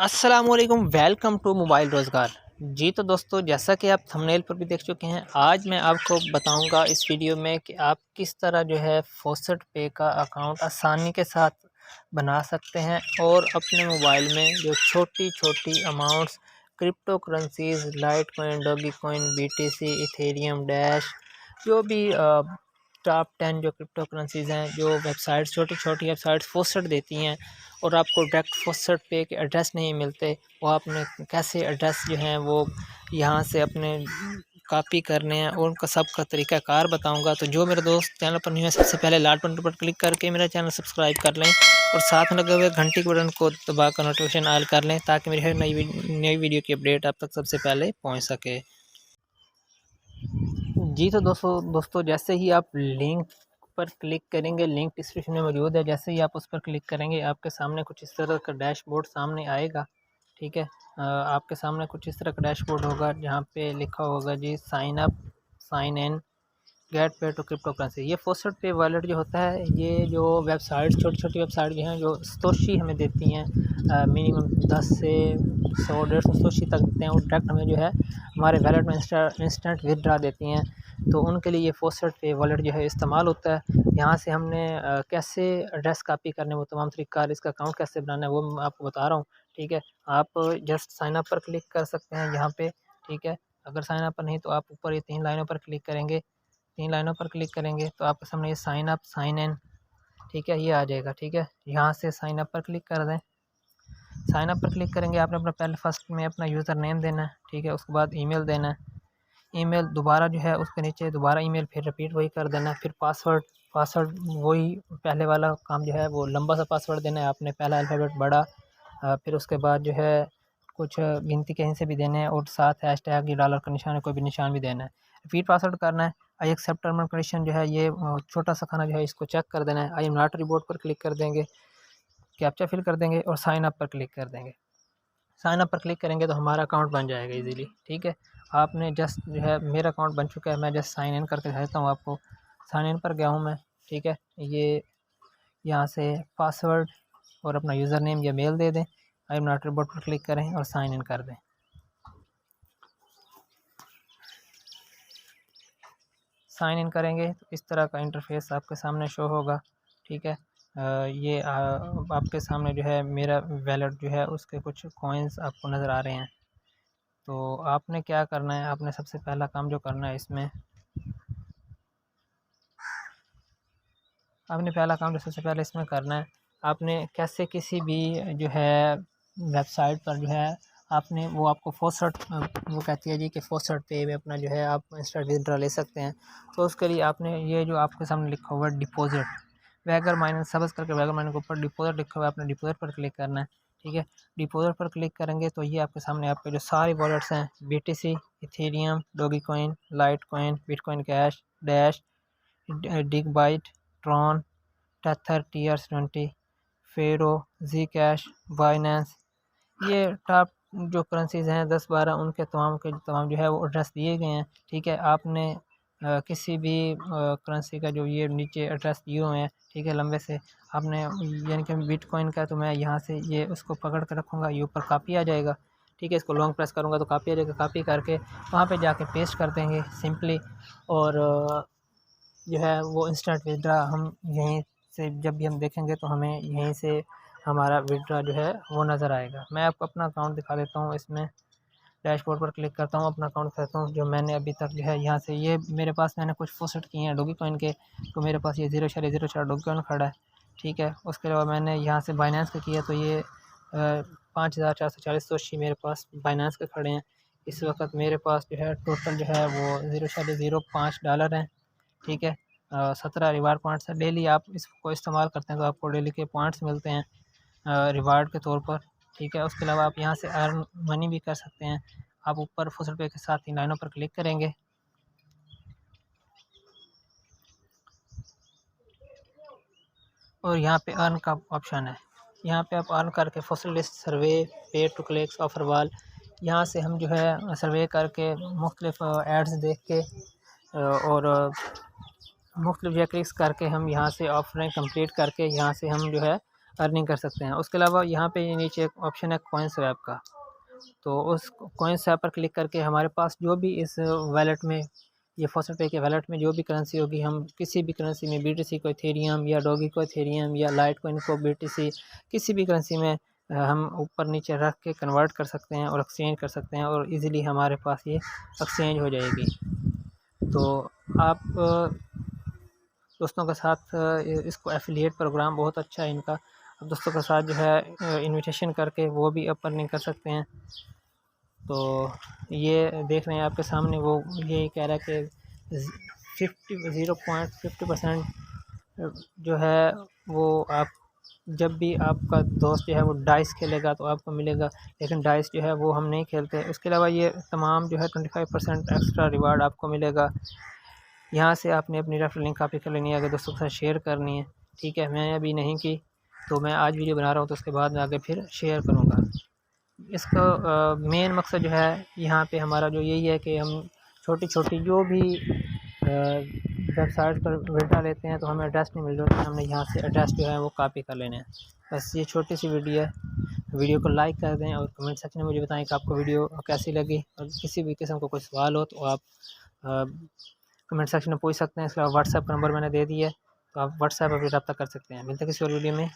अस्सलामुअलैकुम, welcome to mobile रोज़गार। जी तो दोस्तों, जैसा कि आप थंबनेल पर भी देख चुके हैं, आज मैं आपको बताऊंगा इस वीडियो में कि आप किस तरह जो है फॉसेट पे का अकाउंट आसानी के साथ बना सकते हैं और अपने मोबाइल में जो छोटी छोटी amounts crypto currencies, light coin, doggy coin, BTC, Ethereum, dash, जो भी टॉप 10 जो क्रिप्टो करेंसीज हैं, जो वेबसाइट्स, छोटी छोटी वेबसाइट्स फॉसेट देती हैं और आपको डायरेक्ट फॉसेट पे के एड्रेस नहीं मिलते, वो आपने कैसे एड्रेस जो हैं वो यहाँ से अपने कॉपी करने हैं और उनका सबका तरीक़ाकार बताऊंगा। तो जो मेरे दोस्त चैनल पर नहीं है, सबसे पहले लाल बटन पर क्लिक करके मेरा चैनल सब्सक्राइब कर लें और साथ में लगे हुए घंटी के बटन को दबाकर नोटिफिकेशन ऑल कर लें, ताकि मेरी हर नई वीडियो की अपडेट आप तक सबसे पहले पहुँच सके। जी तो दोस्तों जैसे ही आप लिंक पर क्लिक करेंगे, लिंक डिस्क्रिप्शन में मौजूद है, जैसे ही आप उस पर क्लिक करेंगे आपके सामने कुछ इस तरह का डैशबोर्ड सामने आएगा। ठीक है, आपके सामने कुछ इस तरह का डैशबोर्ड होगा जहाँ पे लिखा होगा जी sign up, sign in, get pay to cryptocurrency. ये फॉसेट पे वॉलेट जो होता है, ये जो वेबसाइट, छोटी छोटी वेबसाइट जो हैं, जो सतोशी हमें देती हैं, मिनिमम 10 से 100-150 सतोशी तक देते हैं और डायरेक्ट हमें जो है हमारे वॉलेट में इंस्टेंट विदड्रा देती हैं। तो उनके लिए ये फॉसेट पे वॉलेट जो है इस्तेमाल होता है। यहाँ से हमने कैसे एड्रेस कॉपी करने, वो तमाम तरीक़ाकार, इसका अकाउंट कैसे बनाना है वो मैं आपको बता रहा हूँ। ठीक है, आप जस्ट साइन अप पर क्लिक कर सकते हैं यहाँ पे। ठीक है, अगर साइन अप पर नहीं तो आप ऊपर ये 3 लाइनों पर क्लिक करेंगे। 3 लाइनों पर क्लिक करेंगे तो आपके सामने ये साइन अप, साइन इन, ठीक है, ये आ जाएगा। ठीक है, यहाँ से साइन अप पर क्लिक कर दें। साइन अप पर क्लिक करेंगे, आपने अपना पहले फर्स्ट में अपना यूज़र नेम देना है। ठीक है, उसके बाद ईमेल देना है। ईमेल दोबारा जो है उसके नीचे दोबारा ईमेल फिर रिपीट वही कर देना है। फिर पासवर्ड, पासवर्ड वही पहले वाला काम जो है, वो लंबा सा पासवर्ड देना है आपने, पहला अल्फ़ाबेट बड़ा, फिर उसके बाद जो है कुछ गिनती कहीं से भी देने हैं और साथ हैशटैग या डॉलर का निशान, कोई भी निशान भी देना है। रिपीट पासवर्ड करना है। I accept term and condition जो है, ये छोटा सा खाना जो है इसको चेक कर देना है। आई एम नॉट रिपोर्ट पर क्लिक कर देंगे, कैप्चा फिल कर देंगे और साइन अप पर क्लिक कर देंगे। साइन अप पर क्लिक करेंगे तो हमारा अकाउंट बन जाएगा इजीली। ठीक है, आपने जस्ट जो है, मेरा अकाउंट बन चुका है, मैं जस्ट साइन इन करके दिखाता हूँ आपको। साइन इन पर गया हूँ मैं। ठीक है, ये यहाँ से पासवर्ड और अपना यूज़र नेम या मेल दे दें। आई एम नॉट रोबोट पर क्लिक करें और साइन इन कर दें। साइन इन करेंगे तो इस तरह का इंटरफेस आपके सामने शो होगा। ठीक है, ये आपके सामने जो है मेरा वैलेट जो है, उसके कुछ कॉइन्स आपको नज़र आ रहे हैं। तो आपने क्या करना है, आपने सबसे पहला काम जो करना है इसमें, आपने पहला काम जो सबसे पहले इसमें करना है, आपने कैसे किसी भी जो है वेबसाइट पर जो है आपने, वो आपको फॉसेट, वो कहती है जी कि फॉसेट पे में अपना जो है आप इंस्टेंट विथड्रॉ ले सकते हैं। तो उसके लिए आपने ये जो आपके सामने लिखा हुआ है डिपॉजिट, वैगर माइनस सर्च करके वैगर माइनस के ऊपर डिपॉजिट लिखा हुआ है, आपने डिपॉजिट पर क्लिक करना है। ठीक है, डिपॉजिट पर क्लिक करेंगे तो ये आपके सामने आपके जो सारे वॉलेट्स हैं, BTC, Ethereum, Dogecoin, Litecoin, Bitcoin Cash, Dash, DigiByte, Tron, Tether, TRC20, फेरो, जी कैश, बाइनेंस, ये टॉप जो करेंसीज हैं 10-12, उनके तमाम के तमाम जो है वो एड्रेस दिए गए हैं। ठीक है, आपने किसी भी करेंसी का जो ये नीचे एड्रेस दिए हुए हैं, ठीक है, लंबे से, आपने, यानी कि बिटकॉइन का, तो मैं यहाँ से ये उसको पकड़ कर रखूँगा, ये ऊपर कॉपी आ जाएगा। ठीक है, इसको लॉन्ग प्रेस करूँगा तो कॉपी आ जाएगा। कॉपी करके वहाँ पे जाके पेस्ट कर देंगे सिंपली, और जो है वो इंस्टेंट विथड्रॉ हम यहीं से जब भी हम देखेंगे तो हमें यहीं से हमारा विथड्रॉ जो है वो नज़र आएगा। मैं आपको अपना अकाउंट दिखा देता हूँ। इसमें डैशबोर्ड पर क्लिक करता हूँ, अपना अकाउंट दिखाता हूँ जो मैंने अभी तक जो है यहाँ से, ये मेरे पास मैंने कुछ फॉसेट किए हैं डॉगी कॉइन के, तो मेरे पास ये 0.04 डॉगी कॉइन खड़ा है। ठीक है, उसके अलावा मैंने यहाँ से बाइनेंस का किया तो ये 5,440 तोशी मेरे पास बाइनेंस के खड़े हैं। इस वक्त मेरे पास जो है टोटल जो है वो $0.05 हैं। ठीक है, 17 रिवार्ड पॉइंट्स है। डेली आप इसको इस्तेमाल करते हैं तो आपको डेली के पॉइंट्स मिलते हैं रिवार्ड के तौर पर। ठीक है, उसके अलावा आप यहाँ से अर्न मनी भी कर सकते हैं। आप ऊपर फुल पे के साथ इन लाइनों पर क्लिक करेंगे और यहाँ पे अर्न का ऑप्शन है। यहाँ पे आप अर्न करके फसल लिस्ट, सर्वे, पे टू क्लिक्स, ऑफर वाल, यहाँ से हम जो है सर्वे करके मुख्तलिफ एड्स देख के और मुख्तलिफ क्लिक्स करके हम यहाँ से ऑफरें कंप्लीट करके यहाँ से हम जो है अर्निंग कर सकते हैं। उसके अलावा यहाँ पे नीचे एक ऑप्शन है कॉइन स्वैप का, तो उस कॉइन स्वैप पर क्लिक करके हमारे पास जो भी इस वैलेट में, ये फॉस्टर पे के वैलेट में जो भी करेंसी होगी, हम किसी भी करेंसी में BTC को इथेरियम या डॉगी को इथेरियम या लाइट कॉइन को BTC, किसी भी करेंसी में हम ऊपर नीचे रख के कन्वर्ट कर सकते हैं और एक्सचेंज कर सकते हैं और इजीली हमारे पास ये एक्सचेंज हो जाएगी। तो आप दोस्तों के साथ इसको एफिलिएट प्रोग्राम बहुत अच्छा है इनका, अब दोस्तों के साथ जो है इनविटेशन करके वो भी अप अर्निंग कर सकते हैं। तो ये देख रहे हैं आपके सामने, वो ये कह रहा है कि 0.50% जो है वो आप जब भी आपका दोस्त जो है वो डाइस खेलेगा तो आपको मिलेगा, लेकिन डाइस जो है वो हम नहीं खेलते। उसके अलावा ये तमाम जो है 25% एक्स्ट्रा रिवार्ड आपको मिलेगा। यहाँ से आपने अपनी रेफरल लिंक कॉपी कर लेनी है, अगर दोस्तों के साथ शेयर करनी है, ठीक है। मैं अभी नहीं की, तो मैं आज वीडियो बना रहा हूँ, तो उसके बाद मैं आगे फिर शेयर करूँगा। इसका मेन मकसद जो है यहाँ पे हमारा जो यही है कि हम छोटी छोटी जो भी वेबसाइट पर विड्रा लेते हैं तो हमें एड्रेस नहीं मिल रहा, तो हमने यहाँ से एड्रेस जो है वो कॉपी कर लेने हैं। बस ये छोटी सी वीडियो है। वीडियो को लाइक कर दें और कमेंट सेक्शन में मुझे बताएं कि आपको वीडियो कैसी लगी, और किसी भी किस्म का कोई सवाल हो तो आप कमेंट सेक्शन में पूछ सकते हैं। इसका व्हाट्सएप नंबर मैंने दे दिया है, तो आप व्हाट्सएप पर भी रब्ता कर सकते हैं। मिलते हैं किसी और वीडियो में।